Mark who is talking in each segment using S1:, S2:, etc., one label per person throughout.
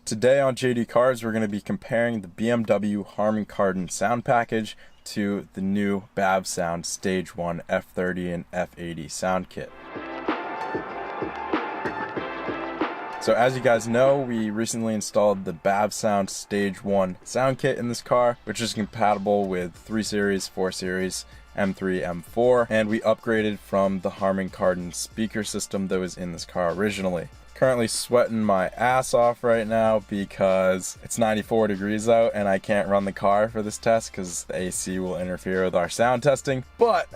S1: Today on JD Cars, we're going to be comparing the BMW Harman Kardon sound package to the new Bavsound Stage 1 F30 and F80 sound kit. So as you guys know, we recently installed the Bavsound Stage 1 sound kit in this car, which is compatible with 3 Series, 4 Series, M3, M4, and we upgraded from the Harman Kardon speaker system that was in this car originally. Currently sweating my ass off right now because it's 94 degrees out and I can't run the car for this test because the AC will interfere with our sound testing. But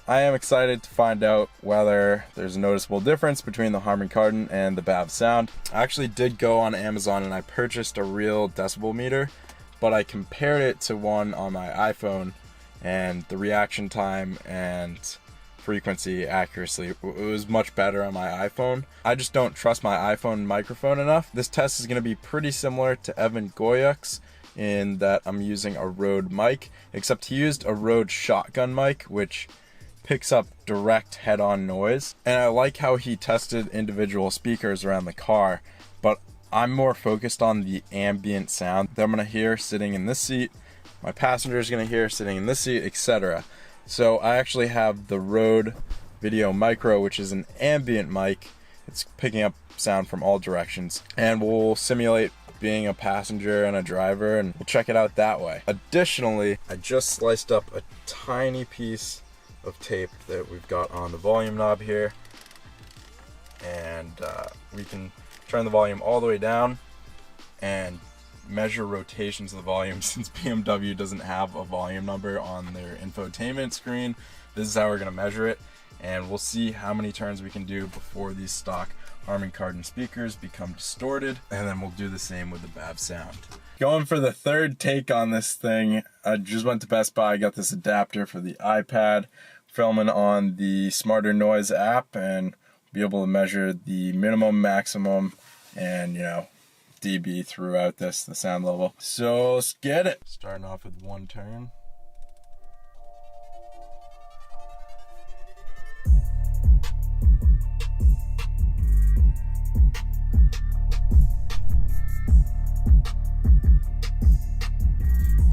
S1: I am excited to find out whether there's a noticeable difference between the Harman Kardon and the Bavsound. I actually did go on Amazon and I purchased a real decibel meter, but I compared it to one on my iPhone, and the reaction time and frequency accuracy, it was much better on my iPhone. I just don't trust my iPhone microphone enough. This test is going to be pretty similar to Evan Goyuk's in that I'm using a Rode mic, except he used a Rode shotgun mic, which picks up direct head-on noise. And I like how he tested individual speakers around the car, but I'm more focused on the ambient sound that I'm going to hear sitting in this seat, my passenger is going to hear sitting in this seat, etc. So I actually have the Rode Video Micro, which is an ambient mic. It's picking up sound from all directions, and we'll simulate being a passenger and a driver, and we'll check it out that way. Additionally, I just sliced up a tiny piece of tape that we've got on the volume knob here, and we can turn the volume all the way down and measure rotations of the volume. Since BMW doesn't have a volume number on their infotainment screen, this is how we're going to measure it, and we'll see how many turns we can do before these stock Harman Kardon speakers become distorted, and then we'll do the same with the Bavsound. Going for the third take on this thing, I just went to Best Buy, got this adapter for the iPad, filming on the Smarter Noise app, and be able to measure the minimum, maximum, and dB throughout the sound level. So let's get it. Starting off with one turn.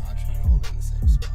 S2: I'll try to hold it in the same spot.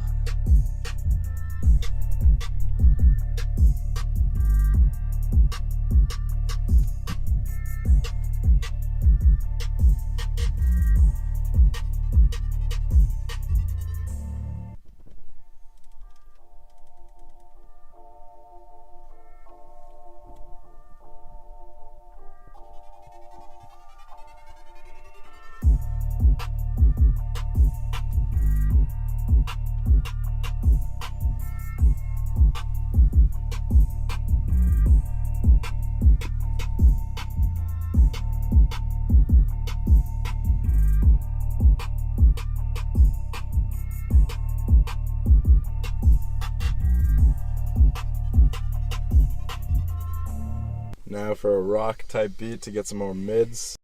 S1: Now for a rock type beat to get some more mids.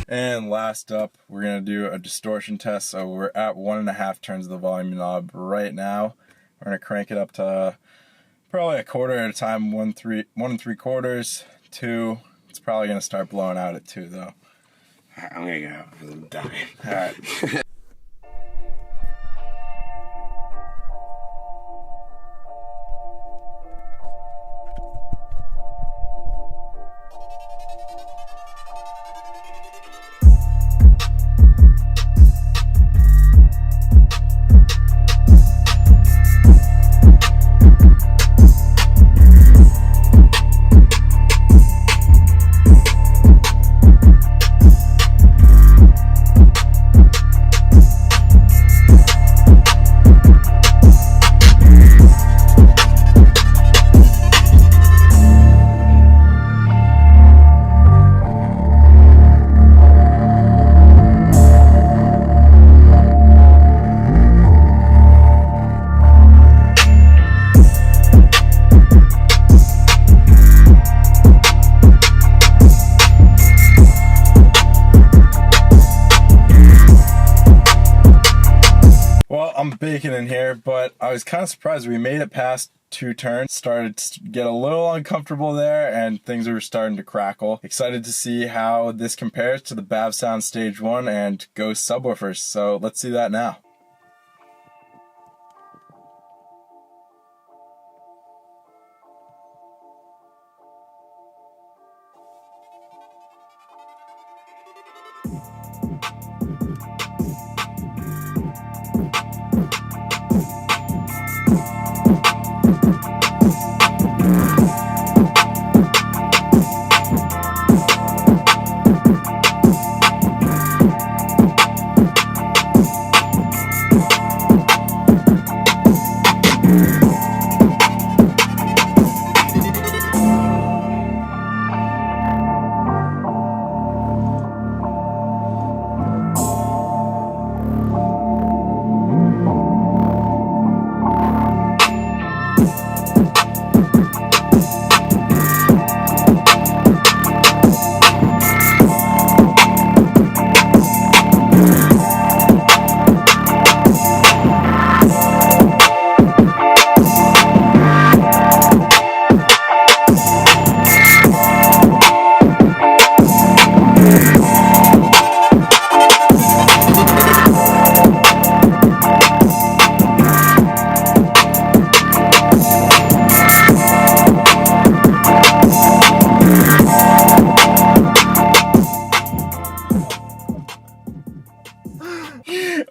S1: And last up, we're going to do a distortion test. So we're at 1.5 turns of the volume knob right now. We're going to crank it up to probably a quarter at a time, 1 3/4, 2. It's probably going to start blowing out at 2 though.
S2: I'm going to go because I'm dying.
S1: All right. bacon in here, but I was kind of surprised. We made it past 2 turns, started to get a little uncomfortable there, and things were starting to crackle. Excited to see how this compares to the Bavsound Stage 1 and Ghost subwoofers, so let's see that now.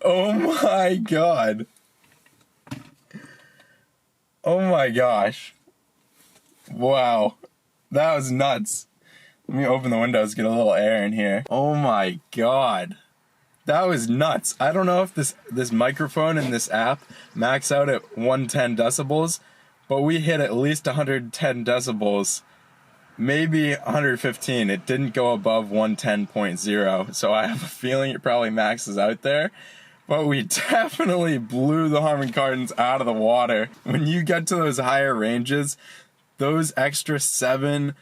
S1: Oh my god. Oh my gosh. Wow. That was nuts. Let me open the windows, get a little air in here. Oh my god. That was nuts. I don't know if this microphone and this app max out at 110 decibels, but we hit at least 110 decibels. Maybe 115. It didn't go above 110.0, so I have a feeling it probably maxes out there. But we definitely blew the Harman Kardons out of the water. When you get to those higher ranges, those extra 7,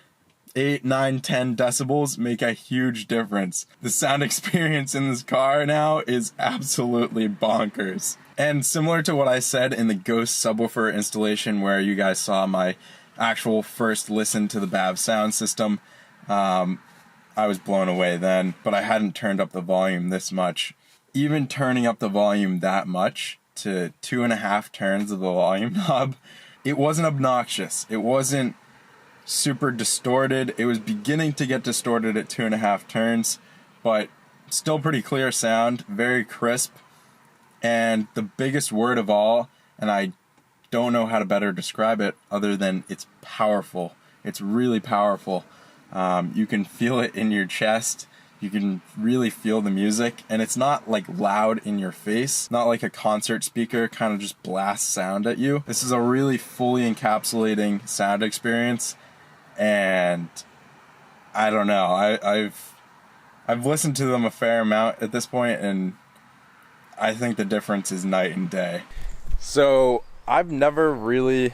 S1: 8, 9, 10 decibels make a huge difference. The sound experience in this car now is absolutely bonkers. And similar to what I said in the Ghost subwoofer installation where you guys saw my actual first listen to the Bavsound system, I was blown away then, but I hadn't turned up the volume this much. Even turning up the volume that much to 2.5 turns of the volume knob, it wasn't obnoxious. It wasn't super distorted. It was beginning to get distorted at 2.5 turns, but still pretty clear sound, very crisp. And the biggest word of all, and I don't know how to better describe it other than it's powerful. It's really powerful. You can feel it in your chest. You can really feel the music, and it's not like loud in your face, not like a concert speaker kind of just blasts sound at you. This is a really fully encapsulating sound experience, and I don't know, I've listened to them a fair amount at this point, and I think the difference is night and day. So I've never really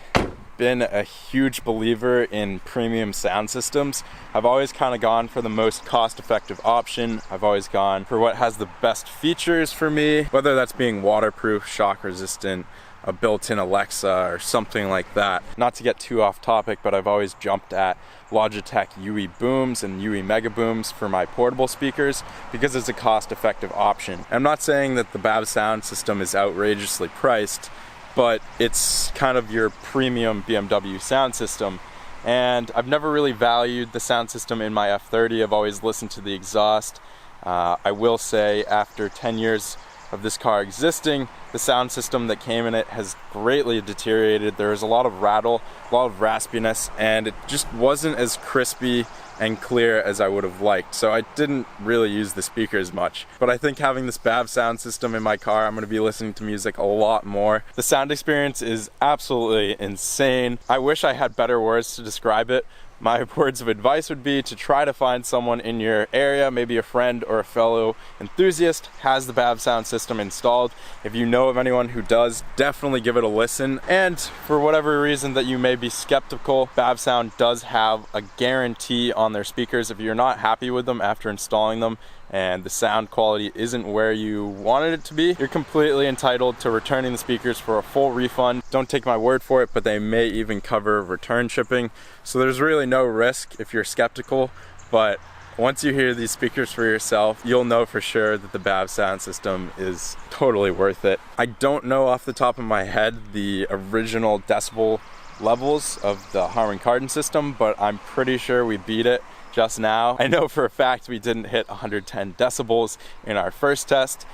S1: been a huge believer in premium sound systems. I've always kind of gone for the most cost-effective option. I've always gone for what has the best features for me, whether that's being waterproof, shock resistant, a built-in Alexa, or something like that. Not to get too off topic, but I've always jumped at Logitech UE booms and UE mega booms for my portable speakers because it's a cost-effective option. I'm not saying that the Bavsound system is outrageously priced, but it's kind of your premium BMW sound system. And I've never really valued the sound system in my F30. I've always listened to the exhaust. I will say after 10 years of this car existing, the sound system that came in it has greatly deteriorated. There was a lot of rattle, a lot of raspiness, and it just wasn't as crispy and clear as I would have liked. So I didn't really use the speakers much. But I think having this Bavsound system in my car, I'm going to be listening to music a lot more. The sound experience is absolutely insane. I wish I had better words to describe it. My words of advice would be to try to find someone in your area, maybe a friend or a fellow enthusiast, has the Bavsound system installed. If you know of anyone who does, definitely give it a listen. And for whatever reason that you may be skeptical, Bavsound does have a guarantee on their speakers. If you're not happy with them after installing them, and the sound quality isn't where you wanted it to be, you're completely entitled to returning the speakers for a full refund. Don't take my word for it, but they may even cover return shipping. So there's really no risk if you're skeptical, but once you hear these speakers for yourself, you'll know for sure that the Bavsound system is totally worth it. I don't know off the top of my head the original decibel levels of the Harman Kardon system, but I'm pretty sure we beat it just now. I know for a fact we didn't hit 110 decibels in our first test.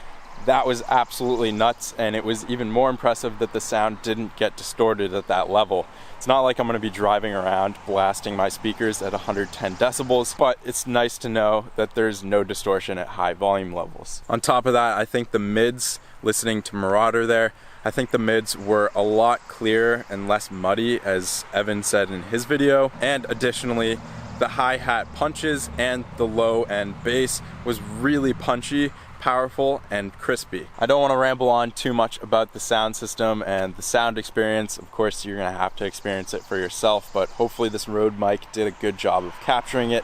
S1: That was absolutely nuts, and it was even more impressive that the sound didn't get distorted at that level. It's not like I'm going to be driving around blasting my speakers at 110 decibels, but it's nice to know that there's no distortion at high volume levels. On top of that, I think the mids, listening to Marauder there, I think the mids were a lot clearer and less muddy, as Evan said in his video, and additionally, the hi-hat punches and the low end bass was really punchy, powerful, and crispy. I don't want to ramble on too much about the sound system and the sound experience. Of course, you're going to have to experience it for yourself, but hopefully this Rode mic did a good job of capturing it.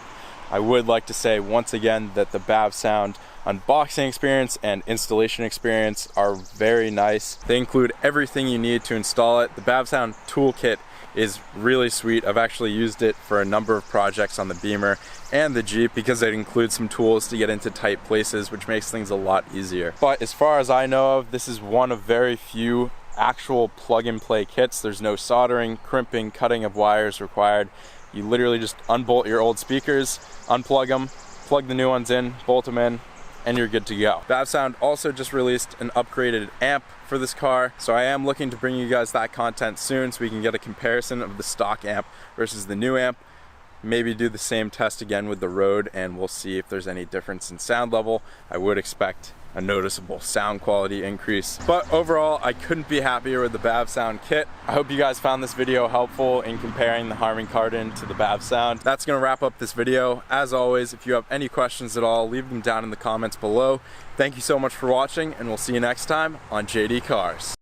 S1: I would like to say once again that the Bavsound unboxing experience and installation experience are very nice. They include everything you need to install it. The Bavsound toolkit is really sweet. I've actually used it for a number of projects on the Beamer and the Jeep because it includes some tools to get into tight places, which makes things a lot easier. But as far as I know of, this is one of very few actual plug-and-play kits. There's no soldering, crimping, cutting of wires required. You literally just unbolt your old speakers, unplug them, plug the new ones in, bolt them in, and you're good to go. Bavsound also just released an upgraded amp for this car, so I am looking to bring you guys that content soon so we can get a comparison of the stock amp versus the new amp. Maybe do the same test again with the Rode, and we'll see if there's any difference in sound level. I would expect a noticeable sound quality increase. But overall, I couldn't be happier with the Bavsound kit. I hope you guys found this video helpful in comparing the Harman Kardon to the Bavsound. That's gonna wrap up this video. As always, if you have any questions at all, leave them down in the comments below. Thank you so much for watching, and we'll see you next time on JD Cars.